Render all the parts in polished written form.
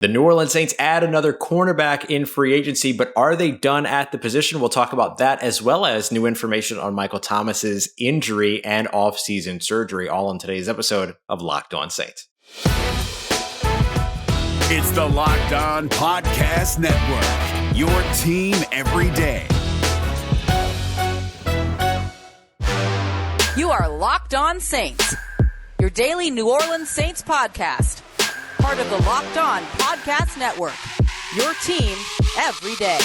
The New Orleans Saints add another cornerback in free agency, but are they done at the position? We'll talk about that as well as new information on Michael Thomas's injury and offseason surgery, all in today's episode of Locked On Saints. It's the Locked On Podcast Network, your team every day. You are Locked On Saints, your daily New Orleans Saints podcast. Part of the Locked On Podcast Network, your team every day.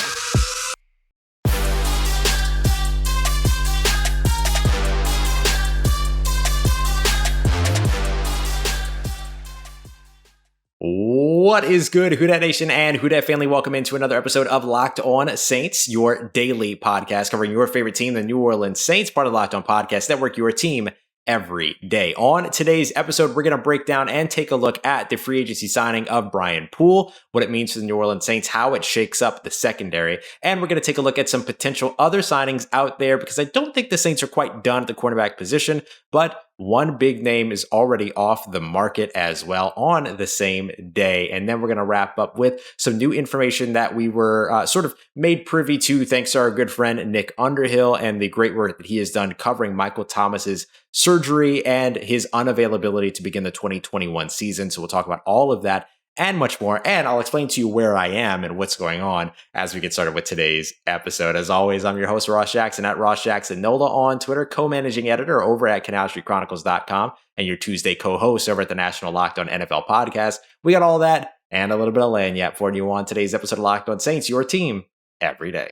What is good, Who Dat Nation and Who Dat family? Welcome into another episode of Locked On Saints, your daily podcast covering your favorite team, the New Orleans Saints, part of the Locked On Podcast Network, your team every day. On today's episode, we're going to break down and take a look at the free agency signing of Brian Poole, what it means for the New Orleans Saints, how it shakes up the secondary, and we're going to take a look at some potential other signings out there because I don't think the Saints are quite done at the cornerback position, but one big name is already off the market as well on the same day. And then we're going to wrap up with some new information that we were sort of made privy to thanks to our good friend Nick Underhill and the great work that he has done covering Michael Thomas's surgery and his unavailability to begin the 2021 season. So we'll talk about all of that and much more. And I'll explain to you where I am and what's going on as we get started with today's episode. As always, I'm your host, Ross Jackson, at Ross Jackson Nola on Twitter, co-managing editor over at CanalStreetChronicles.com, and your Tuesday co-host over at the National Locked On NFL podcast. We got all that and a little bit of lagniappe for you on today's episode of Locked On Saints, your team every day.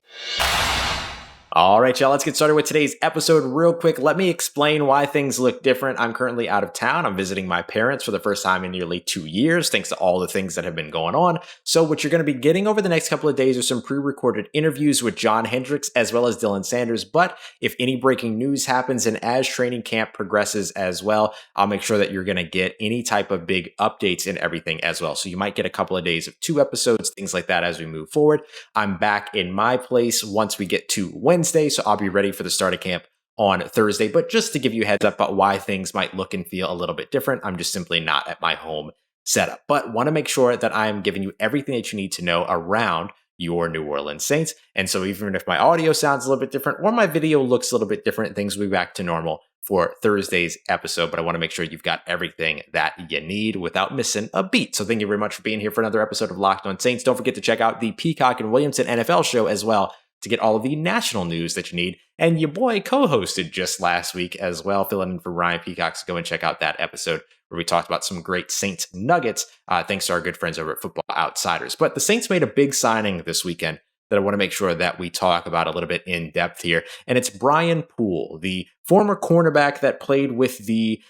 All right, y'all, let's get started with today's episode real quick. Let me explain why things look different. I'm currently out of town. I'm visiting my parents for the first time in nearly 2 years, thanks to all the things that have been going on. So what you're going to be getting over the next couple of days are some pre-recorded interviews with John Hendricks as well as Dylan Sanders. But if any breaking news happens and as training camp progresses as well, I'll make sure that you're going to get any type of big updates and everything as well. So you might get a couple of days of 2 episodes, things like that as we move forward. I'm back in my place once we get to Wednesday, so I'll be ready for the start of camp on Thursday. But just to give you a heads up about why things might look and feel a little bit different, I'm just simply not at my home setup. But want to make sure that I'm giving you everything that you need to know around your New Orleans Saints. And so even if my audio sounds a little bit different or my video looks a little bit different, things will be back to normal for Thursday's episode. But I want to make sure you've got everything that you need without missing a beat. So thank you very much for being here for another episode of Locked On Saints. Don't forget to check out the Peacock and Williamson NFL show as well to get all of the national news that you need. And your boy co-hosted just last week as well, filling in for Ryan Peacock. So go and check out that episode where we talked about some great Saints nuggets, thanks to our good friends over at Football Outsiders. But the Saints made a big signing this weekend that I want to make sure that we talk about a little bit in depth here. And it's Brian Poole, the former cornerback that played with he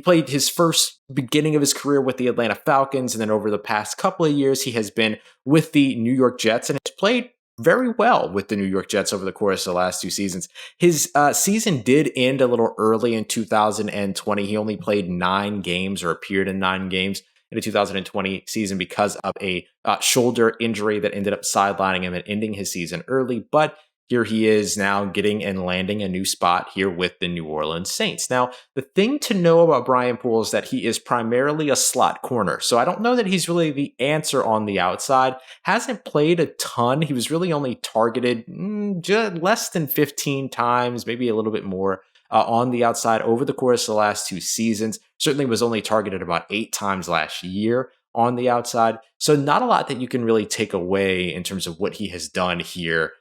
played his first beginning of his career with the Atlanta Falcons. And then over the past couple of years, he has been with the New York Jets and has played very well with the New York Jets over the course of the last 2 seasons. His season did end a little early in 2020. He only played 9 games or appeared in 9 games in the 2020 season because of a shoulder injury that ended up sidelining him and ending his season early. But here he is now getting and landing a new spot here with the New Orleans Saints. Now, the thing to know about Brian Poole is that he is primarily a slot corner. So I don't know that he's really the answer on the outside. Hasn't played a ton. He was really only targeted just less than 15 times, maybe a little bit more on the outside over the course of the last 2 seasons. Certainly was only targeted about 8 times last year on the outside. So not a lot that you can really take away in terms of what he has done here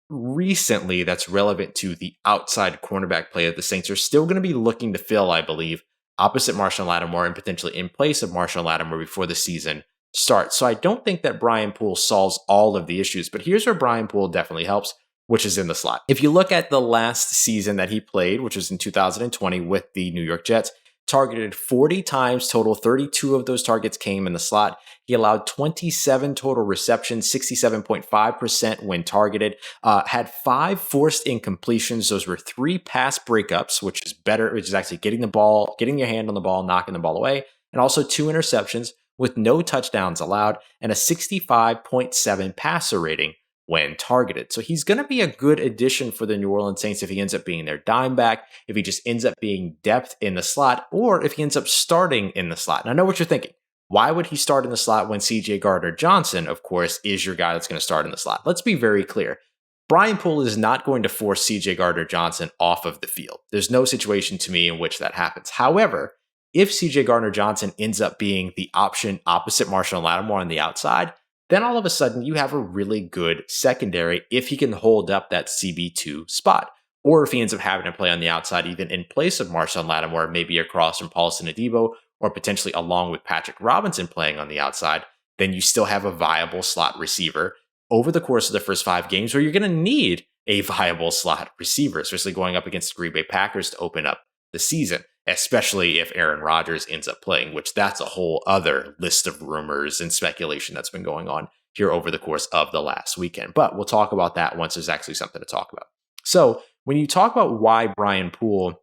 recently that's relevant to the outside cornerback play that the Saints are still going to be looking to fill, I believe, opposite Marshon Lattimore and potentially in place of Marshon Lattimore before the season starts. So I don't think that Brian Poole solves all of the issues, but here's where Brian Poole definitely helps, which is in the slot. If you look at the last season that he played, which was in 2020 with the New York Jets, targeted 40 times total. 32 of those targets came in the slot. He allowed 27 total receptions, 67.5% when targeted, had 5 forced incompletions. Those were 3 pass breakups, which is better, which is actually getting your hand on the ball, knocking the ball away, and also 2 interceptions with no touchdowns allowed and a 65.7 passer rating when targeted. So he's going to be a good addition for the New Orleans Saints if he ends up being their dime back, if he just ends up being depth in the slot, or if he ends up starting in the slot. And I know what you're thinking. Why would he start in the slot when CJ Gardner-Johnson, of course, is your guy that's going to start in the slot? Let's be very clear. Brian Poole is not going to force CJ Gardner-Johnson off of the field. There's no situation to me in which that happens. However, if CJ Gardner-Johnson ends up being the option opposite Marshon Lattimore on the outside, then all of a sudden you have a really good secondary if he can hold up that CB2 spot. Or if he ends up having to play on the outside, even in place of Marshon Lattimore, maybe across from Paulson Adebo, or potentially along with Patrick Robinson playing on the outside, then you still have a viable slot receiver over the course of the first 5 games where you're going to need a viable slot receiver, especially going up against the Green Bay Packers to open up the season, especially if Aaron Rodgers ends up playing, which that's a whole other list of rumors and speculation that's been going on here over the course of the last weekend. But we'll talk about that once there's actually something to talk about. So when you talk about why Brian Poole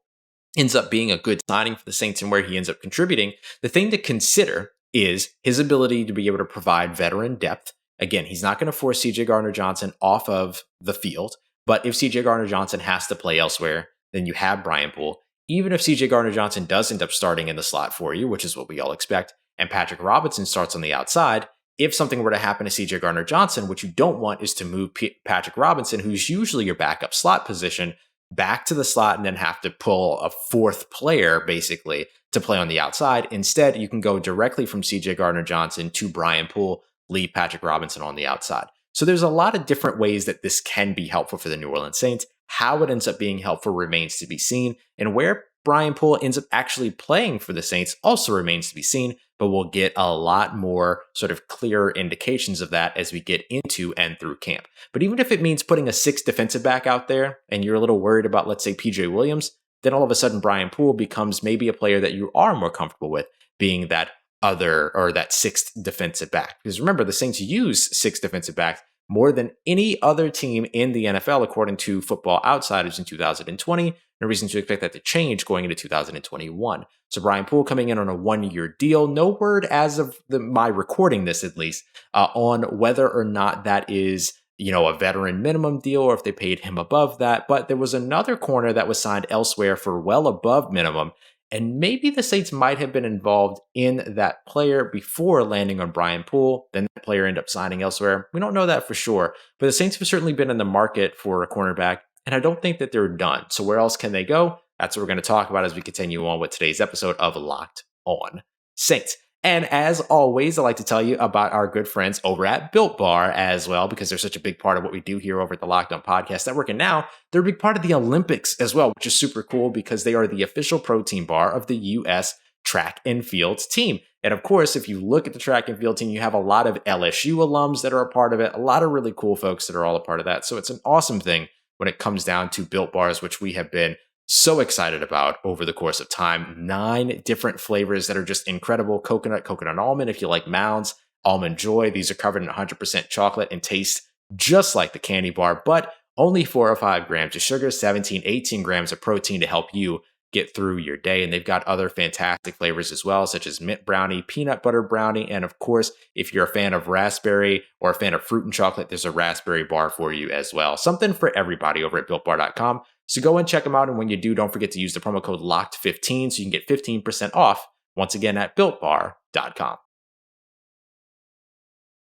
ends up being a good signing for the Saints and where he ends up contributing, the thing to consider is his ability to be able to provide veteran depth. Again, he's not going to force CJ Gardner-Johnson off of the field, but if CJ Gardner-Johnson has to play elsewhere, then you have Brian Poole. Even if CJ Gardner-Johnson does end up starting in the slot for you, which is what we all expect, and Patrick Robinson starts on the outside, if something were to happen to CJ Gardner-Johnson, what you don't want is to move Patrick Robinson, who's usually your backup slot position, back to the slot and then have to pull a 4th player, basically, to play on the outside. Instead, you can go directly from CJ Gardner-Johnson to Brian Poole, leave Patrick Robinson on the outside. So there's a lot of different ways that this can be helpful for the New Orleans Saints. How it ends up being helpful remains to be seen, and where Brian Poole ends up actually playing for the Saints also remains to be seen, but we'll get a lot more sort of clearer indications of that as we get into and through camp. But even if it means putting a 6th defensive back out there and you're a little worried about, let's say, PJ Williams, then all of a sudden Brian Poole becomes maybe a player that you are more comfortable with being that other or that 6th defensive back. Because remember, the Saints use 6 defensive backs more than any other team in the NFL, according to Football Outsiders in 2020. No reason to expect that to change going into 2021. So Brian Poole coming in on a 1-year deal. No word as of my recording this, at least, on whether or not that is, a veteran minimum deal or if they paid him above that. But there was another corner that was signed elsewhere for well above minimum. And maybe the Saints might have been involved in that player before landing on Brian Poole. Then that player ended up signing elsewhere. We don't know that for sure. But the Saints have certainly been in the market for a cornerback. And I don't think that they're done. So where else can they go? That's what we're going to talk about as we continue on with today's episode of Locked On Saints. And as always, I like to tell you about our good friends over at Built Bar as well, because they're such a big part of what we do here over at the Locked On Podcast Network. And now they're a big part of the Olympics as well, which is super cool because they are the official protein bar of the U.S. track and field team. And of course, if you look at the track and field team, you have a lot of LSU alums that are a part of it, a lot of really cool folks that are all a part of that. So it's an awesome thing when it comes down to Built Bars, which we have been so excited about over the course of time. 9 different flavors that are just incredible. Coconut, coconut almond, if you like Mounds, Almond Joy. These are covered in 100% chocolate and taste just like the candy bar, but only 4 or 5 grams of sugar, 17, 18 grams of protein to help you get through your day. And they've got other fantastic flavors as well, such as mint brownie, peanut butter brownie, and of course, if you're a fan of raspberry or a fan of fruit and chocolate, there's a raspberry bar for you as well. Something for everybody over at BuiltBar.com. So go and check them out. And when you do, don't forget to use the promo code LOCKED15 so you can get 15% off once again at BuiltBar.com.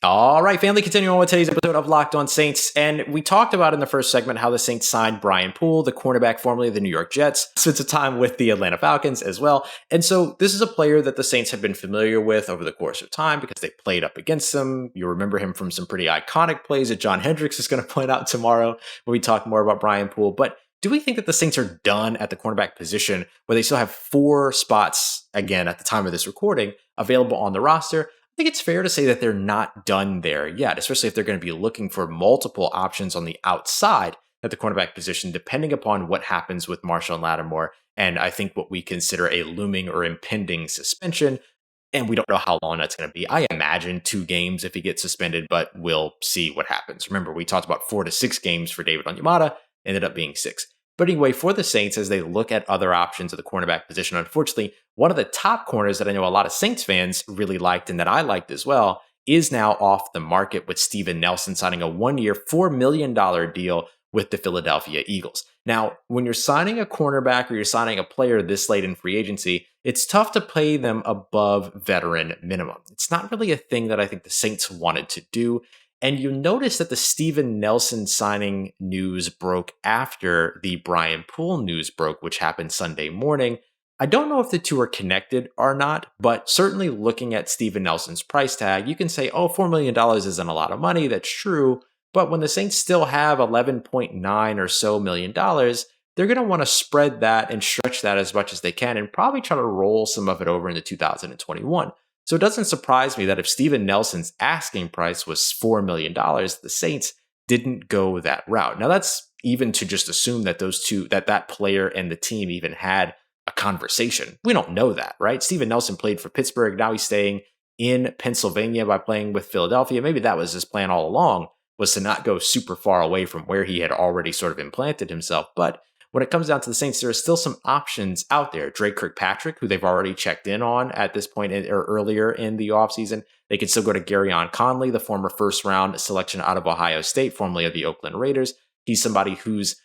All right, family, continuing on with today's episode of Locked On Saints. And we talked about in the first segment how the Saints signed Brian Poole, the cornerback formerly of the New York Jets, spent some time with the Atlanta Falcons as well. And so this is a player that the Saints have been familiar with over the course of time because they played up against him. You remember him from some pretty iconic plays that John Hendricks is going to point out tomorrow when we talk more about Brian Poole. But do we think that the Saints are done at the cornerback position where they still have 4 spots, again, at the time of this recording, available on the roster? I think it's fair to say that they're not done there yet, especially if they're going to be looking for multiple options on the outside at the cornerback position, depending upon what happens with Marshon Lattimore. And I think what we consider a looming or impending suspension. And we don't know how long that's going to be. I imagine 2 games if he gets suspended, but we'll see what happens. Remember, we talked about 4 to 6 games for David Onyemata, ended up being 6. But anyway, for the Saints, as they look at other options at the cornerback position, unfortunately, one of the top corners that I know a lot of Saints fans really liked and that I liked as well is now off the market with Steven Nelson signing a 1-year, $4 million deal with the Philadelphia Eagles. Now, when you're signing a cornerback or you're signing a player this late in free agency, it's tough to pay them above veteran minimum. It's not really a thing that I think the Saints wanted to do. And you notice that the Steven Nelson signing news broke after the Brian Poole news broke, which happened Sunday morning. I don't know if the two are connected or not, but certainly looking at Steven Nelson's price tag, you can say, oh, $4 million isn't a lot of money. That's true. But when the Saints still have $11.9 or so million, they're going to want to spread that and stretch that as much as they can and probably try to roll some of it over into 2021. So it doesn't surprise me that if Steven Nelson's asking price was $4 million, the Saints didn't go that route. Now that's even to just assume that that player and the team even had a conversation. We don't know that, right? Steven Nelson played for Pittsburgh. Now he's staying in Pennsylvania by playing with Philadelphia. Maybe that was his plan all along, was to not go super far away from where he had already sort of implanted himself. But when it comes down to the Saints, there are still some options out there. Dre Kirkpatrick, who they've already checked in on at this point or earlier in the offseason. They could still go to Gareon Conley, the former first-round selection out of Ohio State, formerly of the Oakland Raiders. He's somebody whose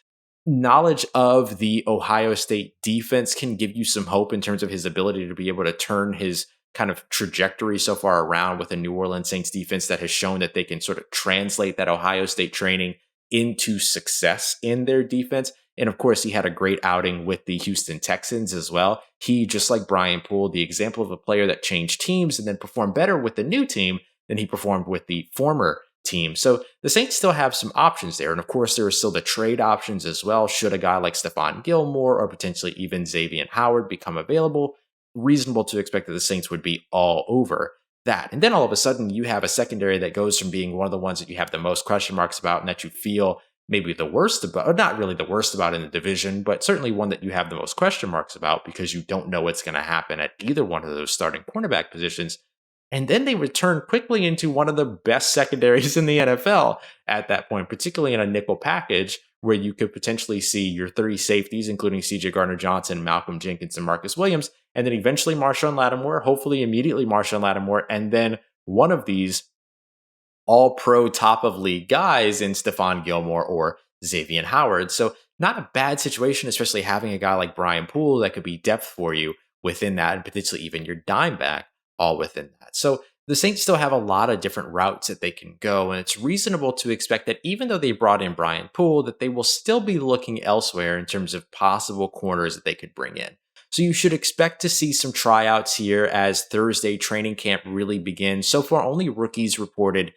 knowledge of the Ohio State defense can give you some hope in terms of his ability to be able to turn his kind of trajectory so far around with a New Orleans Saints defense that has shown that they can sort of translate that Ohio State training into success in their defense. And of course, he had a great outing with the Houston Texans as well. He, just like Brian Poole, the example of a player that changed teams and then performed better with the new team than he performed with the former team. So the Saints still have some options there. And of course, there are still the trade options as well. Should a guy like Stephon Gilmore or potentially even Xavier Howard become available, reasonable to expect that the Saints would be all over that. And then all of a sudden, you have a secondary that goes from being one of the ones that you have the most question marks about and that you feel maybe the worst about, or not really the worst about in the division, but certainly one that you have the most question marks about because you don't know what's going to happen at either one of those starting cornerback positions. And then they return quickly into one of the best secondaries in the NFL at that point, particularly in a nickel package where you could potentially see your three safeties, including CJ Gardner-Johnson, Malcolm Jenkins, and Marcus Williams, and then eventually Marshon Lattimore, hopefully immediately Marshon Lattimore, and then one of these all-pro top-of-league guys in Stephon Gilmore or Xavier Howard. So not a bad situation, especially having a guy like Brian Poole that could be depth for you within that, and potentially even your dime back all within that. So the Saints still have a lot of different routes that they can go, and it's reasonable to expect that even though they brought in Brian Poole, that they will still be looking elsewhere in terms of possible corners that they could bring in. So you should expect to see some tryouts here as Thursday training camp really begins. So far, only rookies reported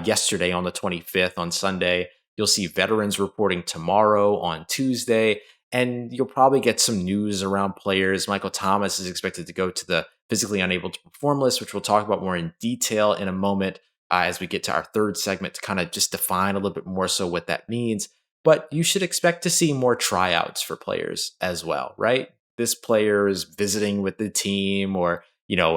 yesterday on the 25th. On Sunday, you'll see veterans reporting tomorrow on Tuesday, and you'll probably get some news around players. Michael Thomas is expected to go to the physically unable to perform list, which we'll talk about more in detail in a moment as we get to our third segment to kind of just define a little bit more so what that means. But you should expect to see more tryouts for players as well, right? This player is visiting with the team or,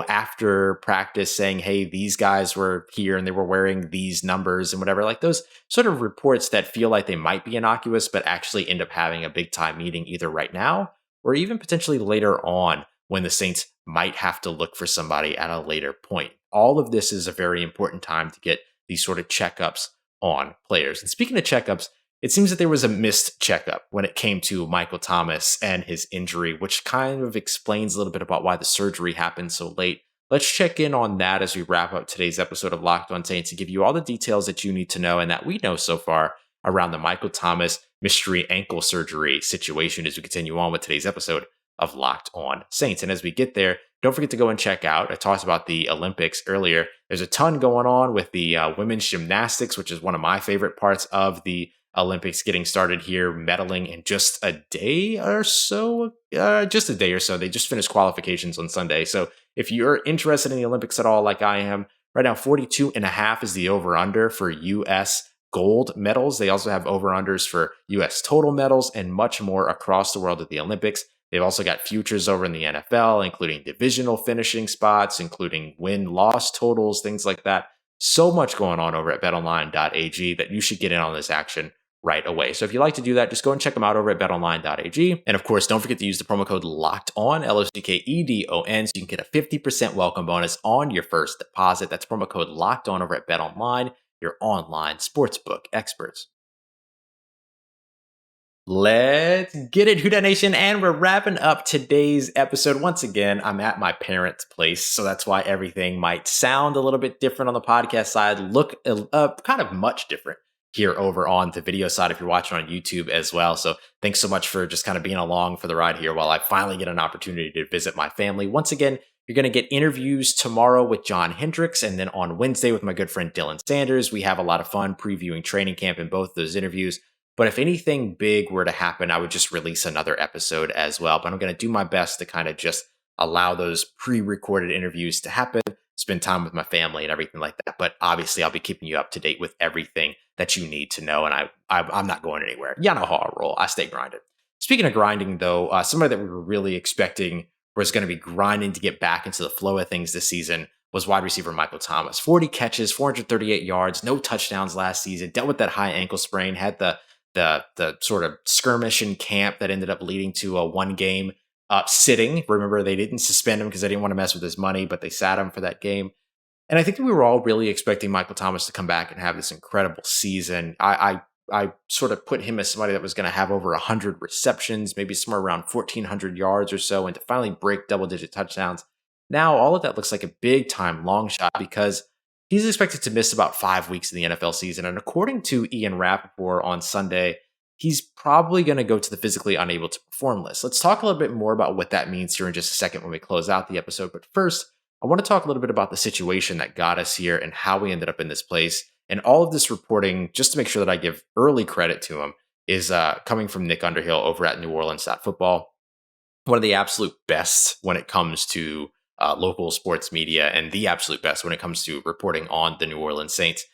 after practice saying, hey, these guys were here and they were wearing these numbers and whatever, like those sort of reports that feel like they might be innocuous, but actually end up having a big time meeting either right now or even potentially later on when the Saints might have to look for somebody at a later point. All of this is a very important time to get these sort of checkups on players. And speaking of checkups, it seems that there was a missed checkup when it came to Michael Thomas and his injury, which kind of explains a little bit about why the surgery happened so late. Let's check in on that as we wrap up today's episode of Locked On Saints to give you all the details that you need to know and that we know so far around the Michael Thomas mystery ankle surgery situation as we continue on with today's episode of Locked On Saints. And as we get there, don't forget to go and check out, I talked about the Olympics earlier. There's a ton going on with the women's gymnastics, which is one of my favorite parts of the Olympics getting started here, medaling in just a day or so. They just finished qualifications on Sunday. So if you're interested in the Olympics at all, like I am, right now 42.5 is the over-under for U.S. gold medals. They also have over-unders for U.S. total medals and much more across the world at the Olympics. They've also got futures over in the NFL, including divisional finishing spots, including win-loss totals, things like that. So much going on over at betonline.ag that you should get in on this action right away. So if you like to do that, just go and check them out over at betonline.ag. And of course, don't forget to use the promo code LOCKEDON, LOCKEDON, so you can get a 50% welcome bonus on your first deposit. That's promo code LOCKEDON over at BetOnline, your online sportsbook experts. Let's get it, Who Dat Nation, and we're wrapping up today's episode. Once again, I'm at my parents' place, so that's why everything might sound a little bit different on the podcast side, look kind of much different here over on the video side if you're watching on YouTube as well. So thanks so much for just kind of being along for the ride here while I finally get an opportunity to visit my family. Once again, you're going to get interviews tomorrow with John Hendricks, and then on Wednesday with my good friend Dylan Sanders. We have a lot of fun previewing training camp in both those interviews. But if anything big were to happen, I would just release another episode as well. But I'm going to do my best to kind of just allow those pre-recorded interviews to happen, spend time with my family and everything like that. But obviously, I'll be keeping you up to date with everything that you need to know. And I'm not going anywhere. You know how I roll. I stay grinded. Speaking of grinding, though, somebody that we were really expecting was going to be grinding to get back into the flow of things this season was wide receiver Michael Thomas. 40 catches, 438 yards, no touchdowns last season, dealt with that high ankle sprain, had the sort of skirmish in camp that ended up leading to a one game sitting. Remember, they didn't suspend him because they didn't want to mess with his money, but they sat him for that game. And I think that we were all really expecting Michael Thomas to come back and have this incredible season. I sort of put him as somebody that was going to have over 100 receptions, maybe somewhere around 1,400 yards or so, and to finally break double-digit touchdowns. Now, all of that looks like a big-time long shot because he's expected to miss about 5 weeks of the NFL season. And according to Ian Rappaport on Sunday, he's probably going to go to the physically unable to perform list. Let's talk a little bit more about what that means here in just a second when we close out the episode. But first, I want to talk a little bit about the situation that got us here and how we ended up in this place. And all of this reporting, just to make sure that I give early credit to him, is coming from Nick Underhill over at New Orleans Football, one of the absolute best when it comes to local sports media and the absolute best when it comes to reporting on the New Orleans Saints.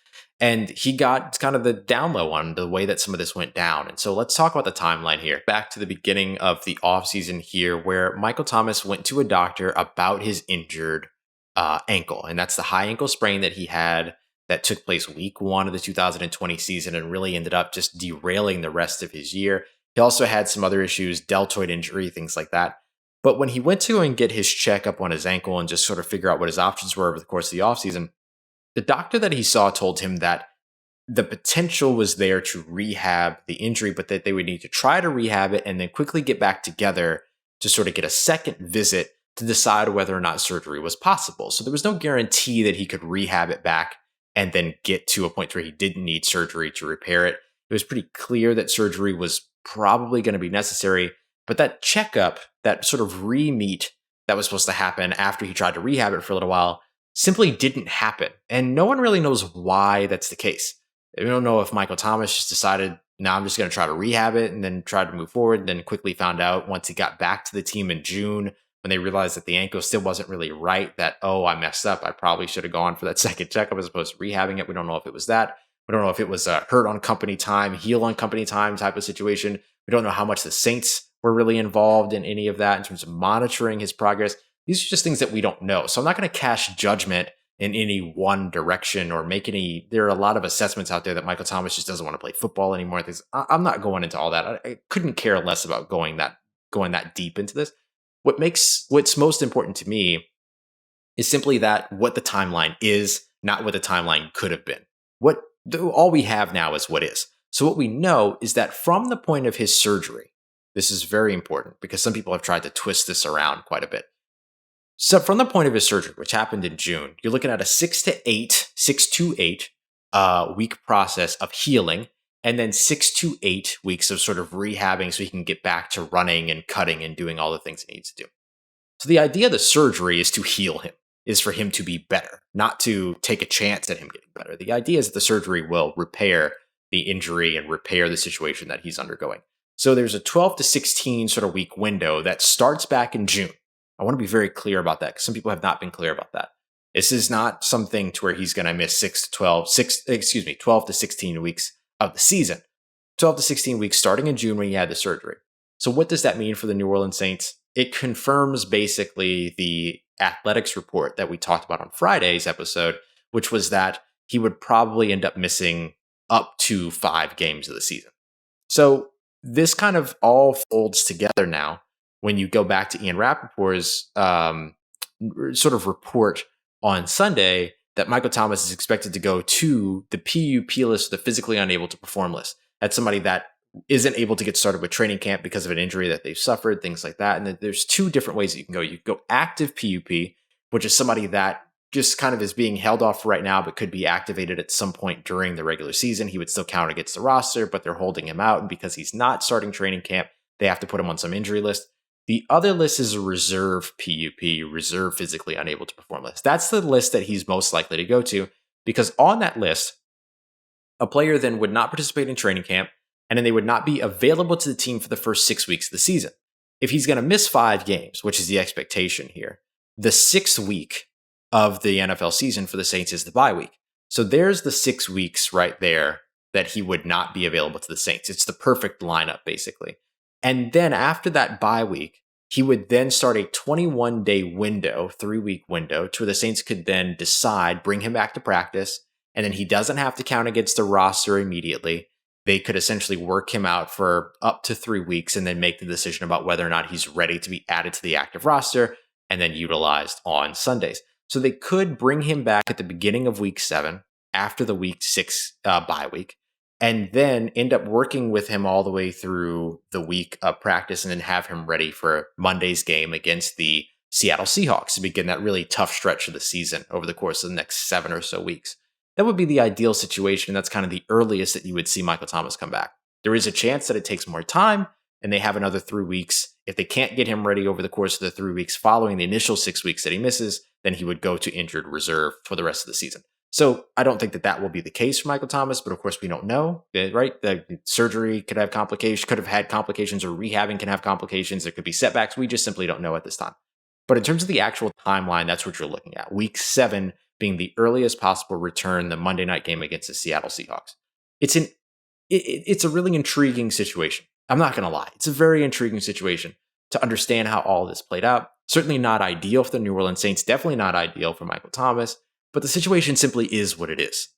And he got kind of the down low on the way that some of this went down. And so let's talk about the timeline here. Back to the beginning of the offseason here, where Michael Thomas went to a doctor about his injured ankle. And that's the high ankle sprain that he had that took place week 1 of the 2020 season and really ended up just derailing the rest of his year. He also had some other issues, deltoid injury, things like that. But when he went to go and get his checkup on his ankle and just sort of figure out what his options were over the course of the offseason, the doctor that he saw told him that the potential was there to rehab the injury, but that they would need to try to rehab it and then quickly get back together to sort of get a second visit to decide whether or not surgery was possible. So there was no guarantee that he could rehab it back and then get to a point where he didn't need surgery to repair it. It was pretty clear that surgery was probably going to be necessary, but that checkup, that sort of re-meet that was supposed to happen after he tried to rehab it for a little while, simply didn't happen. And no one really knows why that's the case. We don't know if Michael Thomas just decided, now I'm just going to try to rehab it and then try to move forward, and then quickly found out once he got back to the team in June when they realized that the ankle still wasn't really right, that, oh, I messed up. I probably should have gone for that second checkup as opposed to rehabbing it. We don't know if it was that. We don't know if it was a hurt on company time, heal on company time type of situation. We don't know how much the Saints were really involved in any of that in terms of monitoring his progress. These are just things that we don't know. So I'm not going to cast judgment in any one direction or make any. There are a lot of assessments out there that Michael Thomas just doesn't want to play football anymore. I'm not going into all that. I couldn't care less about going that deep into this. What's most important to me is simply that what the timeline is, not what the timeline could have been. All we have now is what is. So what we know is that from the point of his surgery, this is very important because some people have tried to twist this around quite a bit. So from the point of his surgery, which happened in June, you're looking at a 6 to 8 week process of healing, and then 6 to 8 weeks of sort of rehabbing so he can get back to running and cutting and doing all the things he needs to do. So the idea of the surgery is to heal him, is for him to be better, not to take a chance at him getting better. The idea is that the surgery will repair the injury and repair the situation that he's undergoing. So there's a 12 to 16 sort of week window that starts back in June. I want to be very clear about that because some people have not been clear about that. This is not something to where he's going to miss 12 to 16 weeks of the season. 12 to 16 weeks starting in June when he had the surgery. So what does that mean for the New Orleans Saints? It confirms basically the athletics report that we talked about on Friday's episode, which was that he would probably end up missing up to 5 games of the season. So this kind of all folds together now when you go back to Ian Rappaport's sort of report on Sunday that Michael Thomas is expected to go to the PUP list, the physically unable to perform list. That's somebody that isn't able to get started with training camp because of an injury that they've suffered, things like that. And there's two different ways that you can go. You can go active PUP, which is somebody that just kind of is being held off for right now, but could be activated at some point during the regular season. He would still count against the roster, but they're holding him out. And because he's not starting training camp, they have to put him on some injury list. The other list is a reserve PUP, reserve physically unable to perform list. That's the list that he's most likely to go to, because on that list, a player then would not participate in training camp, and then they would not be available to the team for the first 6 weeks of the season. If he's going to miss 5 games, which is the expectation here, the 6th week of the NFL season for the Saints is the bye week. So there's the 6 weeks right there that he would not be available to the Saints. It's the perfect lineup, basically. And then after that bye week, he would then start a 21-day window, 3-week window, to where the Saints could then decide, bring him back to practice, and then he doesn't have to count against the roster immediately. They could essentially work him out for up to 3 weeks and then make the decision about whether or not he's ready to be added to the active roster and then utilized on Sundays. So they could bring him back at the beginning of week 7 after the week 6 bye week, and then end up working with him all the way through the week of practice and then have him ready for Monday's game against the Seattle Seahawks to begin that really tough stretch of the season over the course of the next 7 or so weeks. That would be the ideal situation. That's kind of the earliest that you would see Michael Thomas come back. There is a chance that it takes more time and they have another 3 weeks. If they can't get him ready over the course of the 3 weeks following the initial 6 weeks that he misses, then he would go to injured reserve for the rest of the season. So I don't think that that will be the case for Michael Thomas, but of course we don't know, right? The surgery could have complications, could have had complications, or rehabbing can have complications. There could be setbacks. We just simply don't know at this time. But in terms of the actual timeline, that's what you're looking at. Week 7 being the earliest possible return, the Monday night game against the Seattle Seahawks. It's a really intriguing situation. I'm not going to lie. It's a very intriguing situation to understand how all of this played out. Certainly not ideal for the New Orleans Saints. Definitely not ideal for Michael Thomas. But the situation simply is what it is.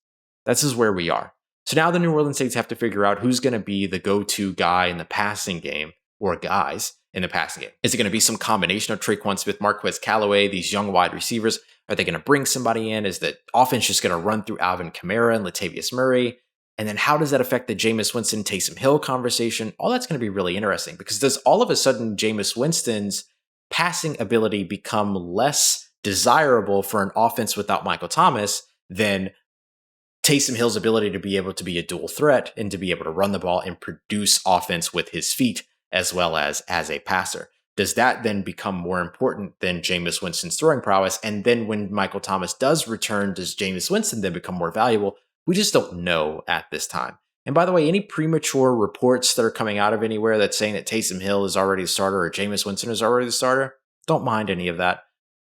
This is where we are. So now the New Orleans Saints have to figure out who's going to be the go-to guy in the passing game, or guys in the passing game. Is it going to be some combination of Traquan Smith, Marquez Callaway, these young wide receivers? Are they going to bring somebody in? Is the offense just going to run through Alvin Kamara and Latavius Murray? And then how does that affect the Jameis Winston, Taysom Hill conversation? All that's going to be really interesting, because does all of a sudden Jameis Winston's passing ability become less desirable for an offense without Michael Thomas than Taysom Hill's ability to be able to be a dual threat and to be able to run the ball and produce offense with his feet as well as a passer? Does that then become more important than Jameis Winston's throwing prowess? And then when Michael Thomas does return, does Jameis Winston then become more valuable? We just don't know at this time. And by the way, any premature reports that are coming out of anywhere that's saying that Taysom Hill is already the starter or Jameis Winston is already the starter, don't mind any of that.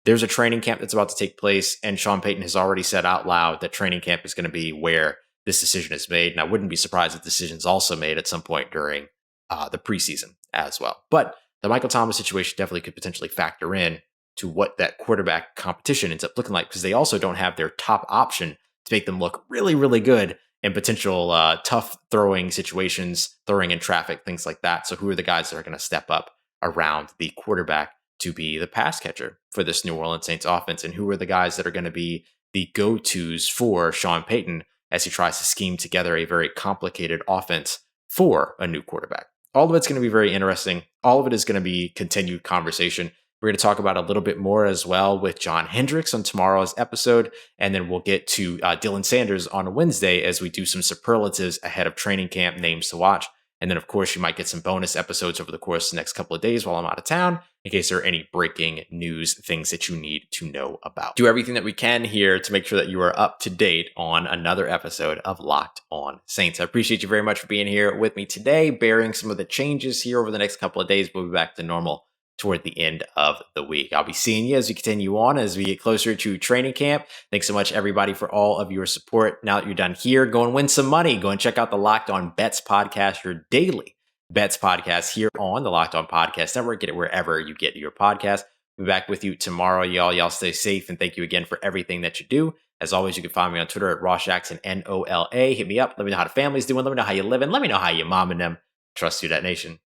There's a training camp that's about to take place, and Sean Payton has already said out loud that training camp is going to be where this decision is made. And I wouldn't be surprised if the decision is also made at some point during the preseason as well. But the Michael Thomas situation definitely could potentially factor in to what that quarterback competition ends up looking like, because they also don't have their top option to make them look really, really good in potential tough throwing situations, throwing in traffic, things like that. So who are the guys that are going to step up around the quarterback to be the pass catcher for this New Orleans Saints offense? And who are the guys that are going to be the go-tos for Sean Payton as he tries to scheme together a very complicated offense for a new quarterback? All of it's going to be very interesting. All of it is going to be continued conversation. We're going to talk about a little bit more as well with John Hendricks on tomorrow's episode. And then we'll get to Dylan Sanders on a Wednesday as we do some superlatives ahead of training camp, names to watch. And then, of course, you might get some bonus episodes over the course of the next couple of days while I'm out of town, in case there are any breaking news, things that you need to know about. Do everything that we can here to make sure that you are up to date on another episode of Locked On Saints. I appreciate you very much for being here with me today, bearing some of the changes here over the next couple of days. We'll be back to normal toward the end of the week. I'll be seeing you as we continue on, as we get closer to training camp. Thanks so much, everybody, for all of your support. Now that you're done here, go and win some money. Go and check out the Locked On Bets podcast, your daily bets podcast here on the Locked On Podcast Network. Get it wherever you get your podcast. We'll be back with you tomorrow, y'all. Y'all stay safe, and thank you again for everything that you do. As always, you can find me on Twitter at Ross Jackson, NOLA. Hit me up. Let me know how the family's doing. Let me know how you living. Let me know how you momming them. Trust you, that nation.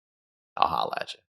I'll holla at you.